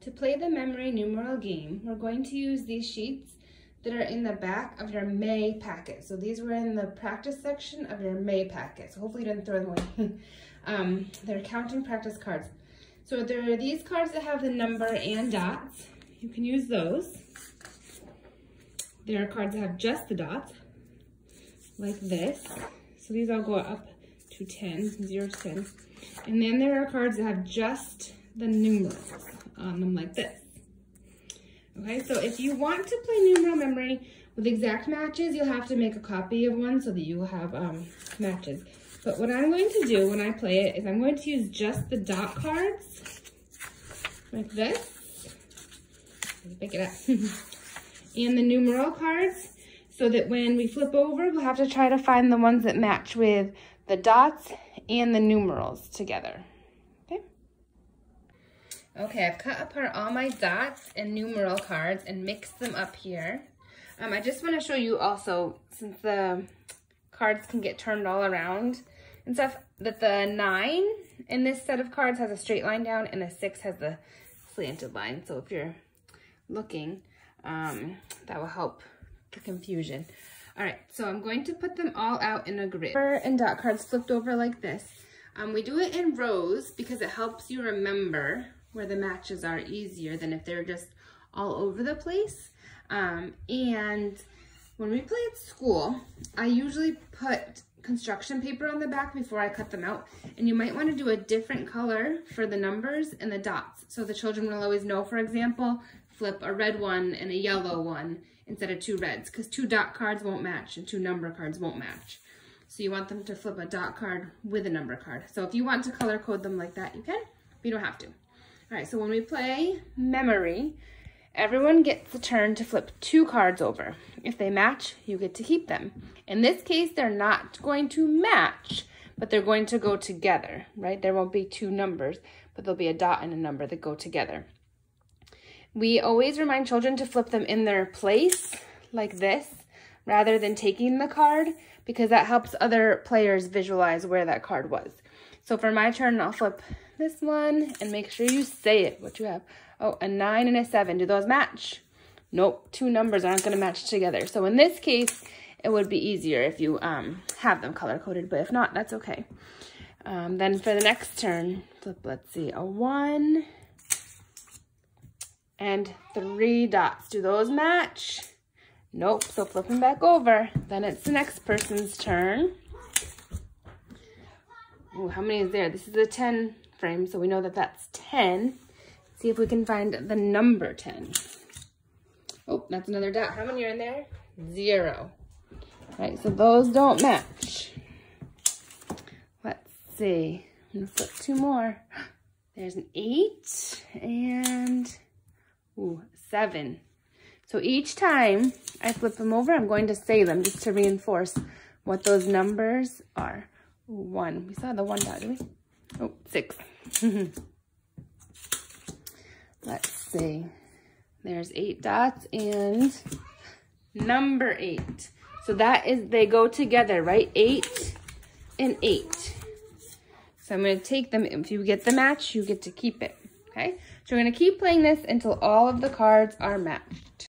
To play the memory numeral game, we're going to use these sheets that are in the back of your May packet. So these were in the practice section of your May packet. So hopefully you didn't throw them away. They're counting practice cards. So there are these cards that have the number and dots. You can use those. There are cards that have just the dots, like this. So these all go up to 10, 0 to 10. And then there are cards that have just the numerals on them, like this. Okay, so if you want to play numeral memory with exact matches, you'll have to make a copy of one so that you will have matches. But what I'm going to do when I play it is I'm going to use just the dot cards, like this. Pick it up. And the numeral cards, so that when we flip over, we'll have to try to find the ones that match with the dots and the numerals together. Okay, I've cut apart all my dots and numeral cards and mixed them up here. I just want to show you also, since the cards can get turned all around and stuff, that the 9 in this set of cards has a straight line down and the 6 has the slanted line. So if you're looking, that will help the confusion. All right, so I'm going to put them all out in a grid. And dot cards flipped over like this. We do it in rows because it helps you remember where the matches are easier than if they're just all over the place. And when we play at school, I usually put construction paper on the back before I cut them out. And you might want to do a different color for the numbers and the dots. So the children will always know, for example, flip a red one and a yellow one instead of 2 reds, because 2 dot cards won't match and 2 number cards won't match. So you want them to flip a dot card with a number card. So if you want to color code them like that, you can, but you don't have to. All right, so when we play memory, everyone gets a turn to flip 2 cards over. If they match, you get to keep them. In this case, they're not going to match, but they're going to go together, right? There won't be 2 numbers, but there'll be a dot and a number that go together. We always remind children to flip them in their place, like this, rather than taking the card, because that helps other players visualize where that card was. So for my turn, I'll flip this one and make sure you say it, what you have. Oh, a 9 and a 7. Do those match? Nope, 2 numbers aren't going to match together. So in this case, it would be easier if you have them color-coded, but if not, that's okay. Then for the next turn, flip, let's see, a 1 and 3 dots. Do those match? Nope, so flip them back over. Then it's the next person's turn. Ooh, how many is there? This is a 10 frame, so we know that that's 10. Let's see if we can find the number 10. Oh, that's another dot. How many are in there? 0. All right, so those don't match. Let's see. I'm gonna flip 2 more. There's an 8 and 7. So each time I flip them over, I'm going to say them just to reinforce what those numbers are. 1. We saw the 1 dot, did we? Oh, 6. Let's see. There's 8 dots and number 8. So that is, they go together, right? 8 and 8. So I'm going to take them. If you get the match, you get to keep it. Okay? So we're going to keep playing this until all of the cards are matched.